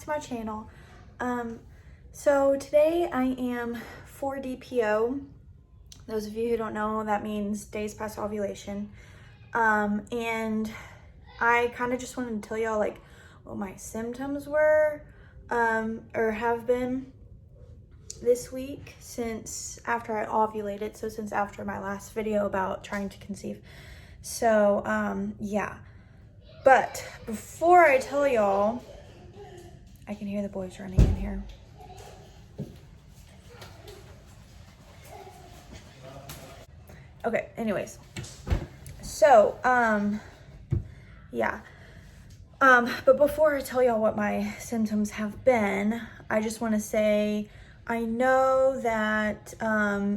my channel. So today I am 4 DPO. Those of you who don't know, that means days past ovulation. And I kind of just wanted to tell y'all like what my symptoms were, or have been this week since after I ovulated. So since after my last video about trying to conceive. So, yeah. But before I tell y'all, I can hear the boys running in here. Okay, anyways. So, yeah. But before I tell y'all what my symptoms have been, I just want to say, I know that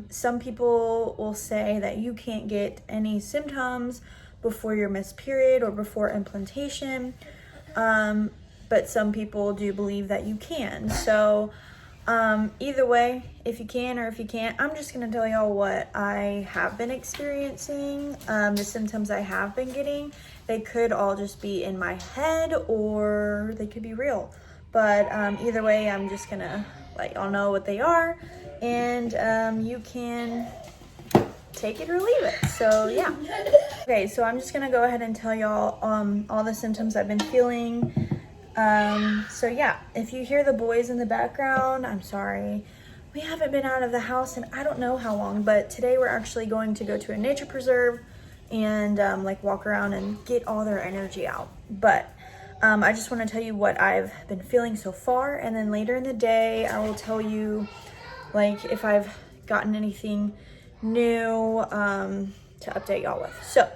some people will say that you can't get any symptoms before your missed period or before implantation, but some people do believe that you can. So either way, if you can or if you can't, I'm just going to tell y'all what I have been experiencing, the symptoms I have been getting. They could all just be in my head or they could be real. But either way, I'm just going to let y'all know what they are, and you can take it or leave it. So yeah. Okay, so I'm just gonna go ahead and tell y'all all the symptoms I've been feeling. So yeah, if you hear the boys in the background, I'm sorry. We haven't been out of the house in I don't know how long, but today we're actually going to go to a nature preserve and like walk around and get all their energy out. But I just want to tell you what I've been feeling so far, and then later in the day I will tell you like if I've gotten anything new to update y'all with. So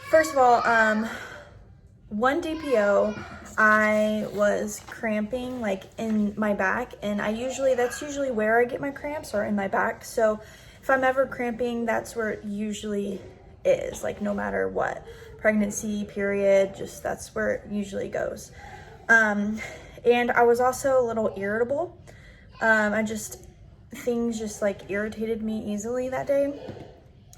first of all, 1 DPO, I was cramping like in my back, and that's usually where I get my cramps, or in my back. So if I'm ever cramping, that's where it usually is, like no matter what. Pregnancy, period, just that's where it usually goes. And I was also a little irritable. Things just like irritated me easily that day.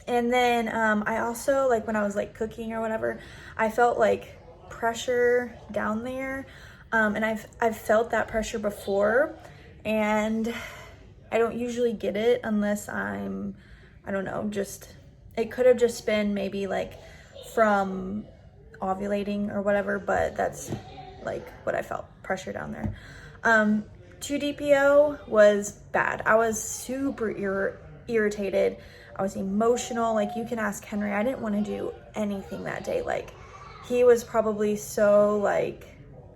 And then I also, like when I was like cooking or whatever, I felt like pressure down there. And I've felt that pressure before, and I don't usually get it unless I don't know, it could have just been maybe like from ovulating or whatever, but that's like what I felt, pressure down there. 2 DPO was bad. I was super irritated. I was emotional. Like you can ask Henry, I didn't want to do anything that day. Like he was probably so like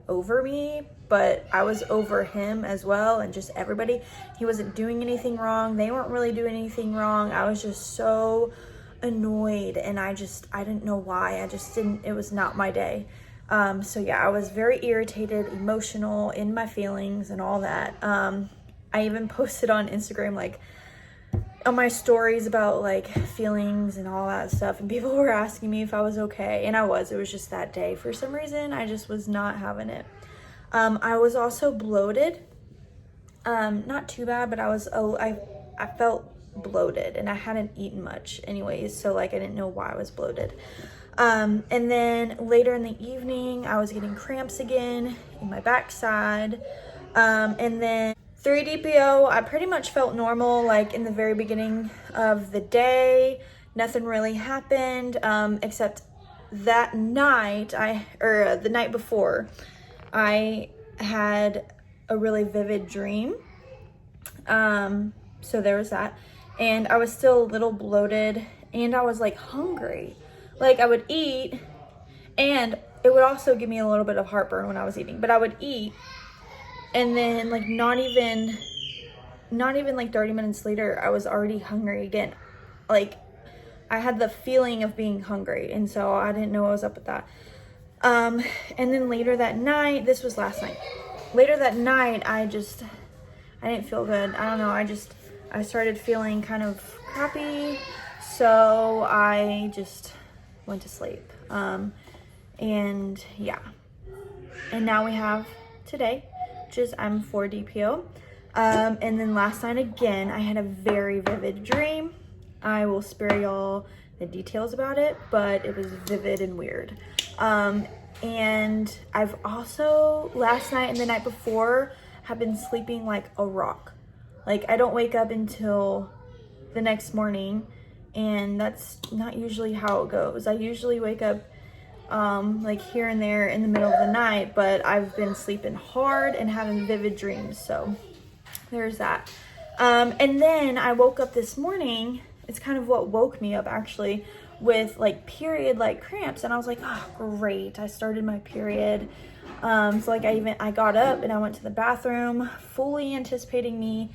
over me, but I was over him as well, and just everybody. He wasn't doing anything wrong. They weren't really doing anything wrong. I was just so annoyed, and I didn't know why. It was not my day. So yeah, I was very irritated, emotional, in my feelings and all that. I even posted on Instagram, like on my stories about like feelings and all that stuff, and people were asking me if I was okay, and it was just that day. For some reason, I just was not having it. I was also bloated, not too bad, but I felt bloated, and I hadn't eaten much anyways, so like I didn't know why I was bloated. And then later in the evening I was getting cramps again in my backside. And then 3 DPO, I pretty much felt normal, like in the very beginning of the day. Nothing really happened, except that night, the night before, I had a really vivid dream. So there was that. And I was still a little bloated, and I was like hungry. Like I would eat, and it would also give me a little bit of heartburn when I was eating, but I would eat, and then like not even like 30 minutes later, I was already hungry again. Like I had the feeling of being hungry, and so I didn't know what was up with that. And then later that night, this was last night, later that night, I didn't feel good. I don't know, I started feeling kind of crappy, so I just went to sleep. And yeah, and now we have today, which is I'm 4 DPO. And then last night again, I had a very vivid dream. I will spare y'all the the details about it, but it was vivid and weird. And I've also, last night and the night before, have been sleeping like a rock. Like, I don't wake up until the next morning, and that's not usually how it goes. I usually wake up like here and there in the middle of the night, but I've been sleeping hard and having vivid dreams, so there's that. And then I woke up this morning, it's kind of what woke me up actually, with like period like cramps, and I was like, oh great, I started my period. So like I got up and I went to the bathroom fully anticipating me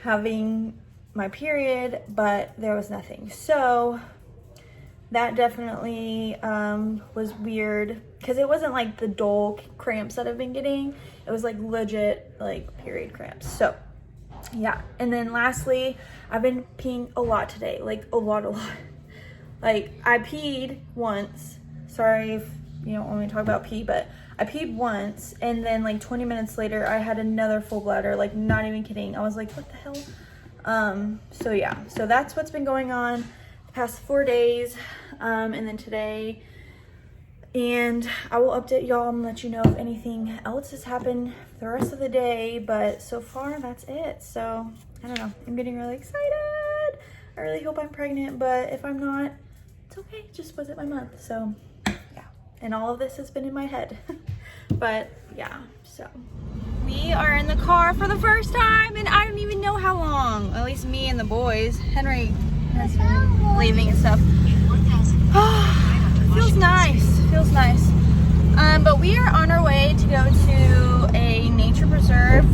having my period, but there was nothing. So that definitely was weird, because it wasn't like the dull cramps that I've been getting. It was like legit like period cramps. So yeah. And then lastly, I've been peeing a lot today, like a lot. Like, I peed once. Sorry if you don't want me to talk about pee, but I peed once, and then like 20 minutes later I had another full bladder. Like, not even kidding. I was like, what the hell? So yeah, so that's what's been going on the past 4 days, and then today. And I will update y'all and let you know if anything else has happened the rest of the day, but so far that's it. So I don't know, I'm getting really excited. I really hope I'm pregnant, but if I'm not, it's okay, it just wasn't my month. So yeah, and all of this has been in my head. But yeah, so we are in the car for the first time, and I don't even know how long, at least me and the boys. Henry has been leaving and stuff. Feels nice. But we are on our way to go to a nature preserve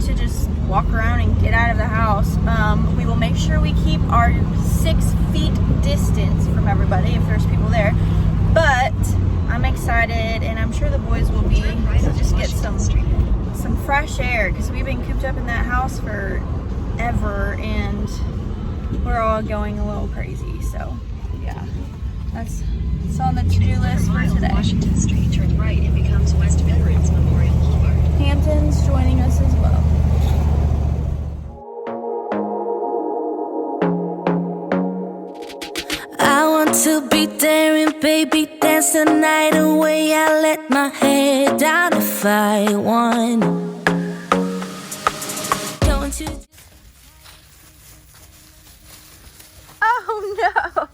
to just walk around and get out of the house. We will make sure we keep our 6 feet distance from everybody if there's people there. But I'm excited, and I'm sure the boys will be, to just get some fresh air, because we've been cooped up in that house forever, and we're all going a little crazy. So yeah, that's on the to-do list for today. Washington Street, turn right, it becomes West Veterans Memorial Boulevard. Hampton's joining us as well. I want to be there and baby dance the night away. I let my head down if I want. Don't you? Oh no!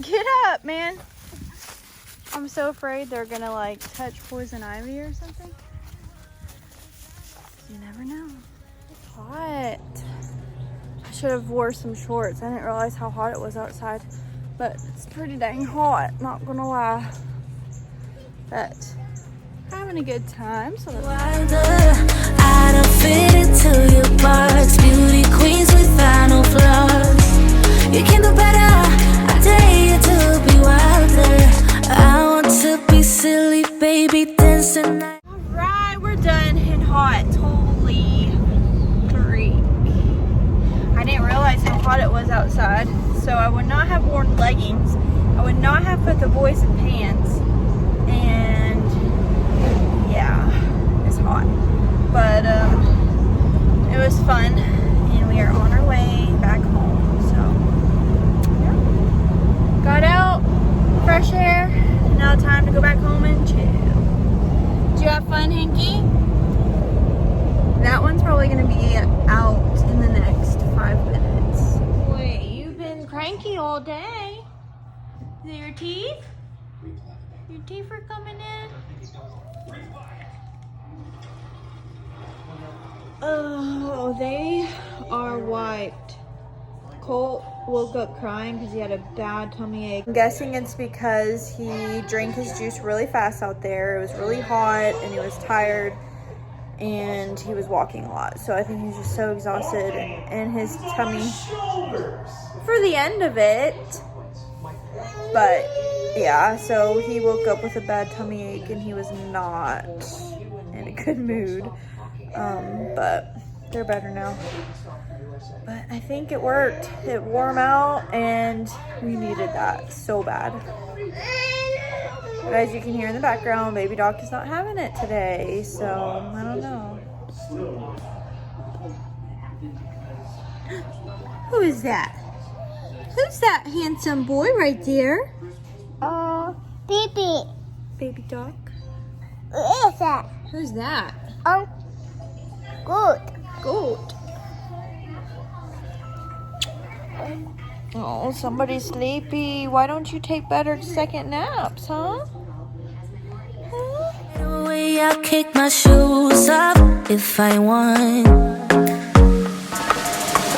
Get up, man. I'm so afraid they're gonna like touch poison ivy or something. You never know. It's hot. I should have wore some shorts. I didn't realize how hot it was outside, but it's pretty dang hot, not gonna lie. But having a good time. So I don't fit into your box. Beauty queens without no flaws. You can do better. I dare you to be wilder. I want to be silly, baby, dancing. Alright, we're done and hot. Holy freak. I didn't realize how hot it was outside, so I would not have worn leggings. I would not have put the boys in pants. And yeah, it's hot. But it was fun, and we are on our way back home. Got out, fresh air, now time to go back home and chill. Did you have fun, Hanky? That one's probably gonna be out in the next 5 minutes. Wait, you've been cranky all day. Is it your teeth? Your teeth are coming in? Oh, they are wiped. Colt woke up crying because he had a bad tummy ache. I'm guessing it's because he drank his juice really fast out there. It was really hot and he was tired and he was walking a lot. So I think he's just so exhausted and his tummy for the end of it. But yeah, so he woke up with a bad tummy ache and he was not in a good mood. But they're better now. But I think it worked. It wore him out, and we needed that so bad. But as you can hear in the background, baby Doc is not having it today, so I don't know. Who is that? Who's that handsome boy right there? Baby. Baby dog. Who is that? Who's that? Good. Goat. Oh, somebody's sleepy. Why don't you take better second naps, huh? The way I'll kick my shoes up if I want.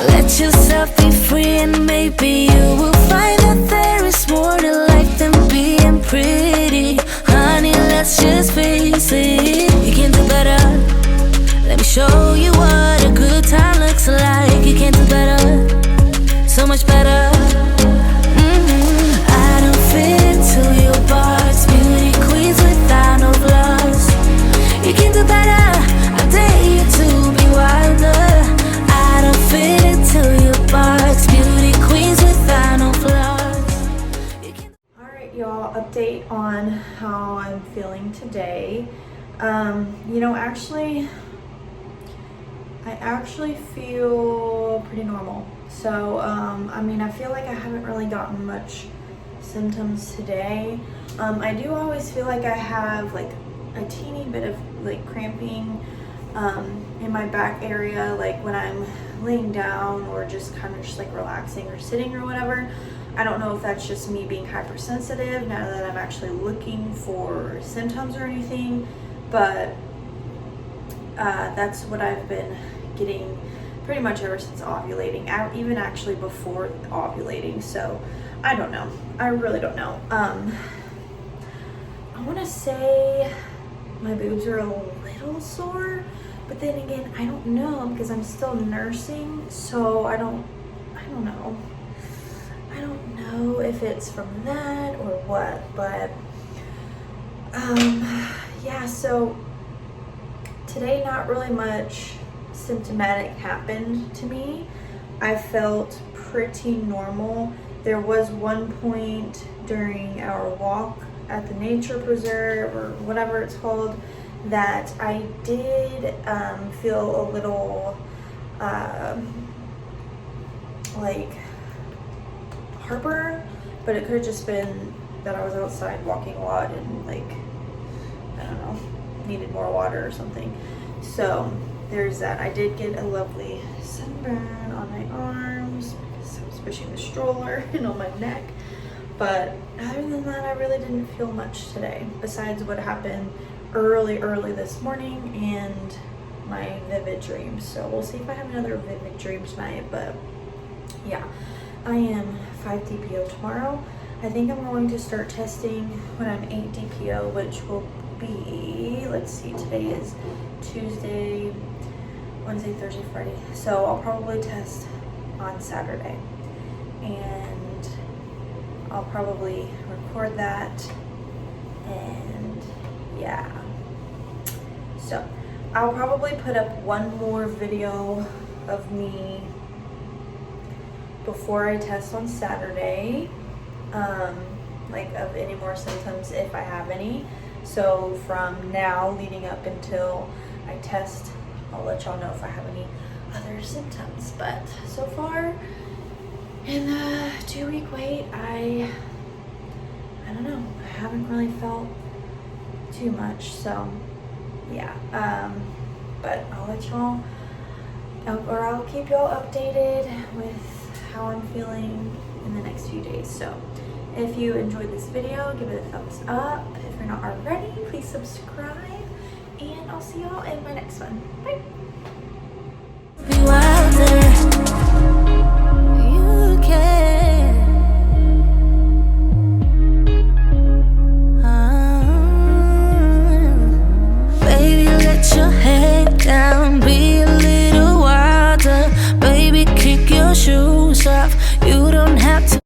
Let yourself be free and maybe you will find that there is more to life than being pretty. Honey, let's just face it, you can do better. Let me show you what a good time looks like. You can do better, so much better. I don't fit into your box. Beauty queens without no flaws. You can do better, I dare you to be wilder. I don't fit into your box. Beauty queens without no flaws. Alright, y'all, update on how I'm feeling today. I actually feel pretty normal. So, I feel like I haven't really gotten much symptoms today. I do always feel like I have like a teeny bit of like cramping in my back area, like when I'm laying down or just kind of just like relaxing or sitting or whatever. I don't know if that's just me being hypersensitive now that I'm actually looking for symptoms or anything, but that's what I've been getting pretty much ever since ovulating, even actually before ovulating. So I don't know. I really don't know. I want to say my boobs are a little sore, but then again, I don't know because I'm still nursing, so I don't know. I don't know if it's from that or what, but yeah, so today not really much symptomatic happened to me. I felt pretty normal. There was one point during our walk at the nature preserve or whatever it's called that I did feel a little like heartburn, but it could have just been that I was outside walking a lot and like, I don't know, needed more water or something. So there's that. I did get a lovely sunburn on my arms because I was pushing the stroller and on my neck. But other than that, I really didn't feel much today besides what happened early this morning and my vivid dreams. So we'll see if I have another vivid dream tonight. But yeah, I am 5 DPO tomorrow. I think I'm going to start testing when I'm 8 DPO, which will be, let's see, today is Tuesday, Wednesday, Thursday, Friday. So I'll probably test on Saturday. And I'll probably record that. And yeah. So I'll probably put up one more video of me before I test on Saturday, like of any more symptoms if I have any. So from now leading up until I test, I'll let y'all know if I have any other symptoms. But so far in the 2-week wait, I don't know, I haven't really felt too much. So yeah, but I'll let y'all, or I'll keep y'all updated with how I'm feeling in the next few days. So if you enjoyed this video, give it a thumbs up. If you're not already, please subscribe, and I'll see y'all in my next one. Bye. Be wilder. You can. Baby, let your hair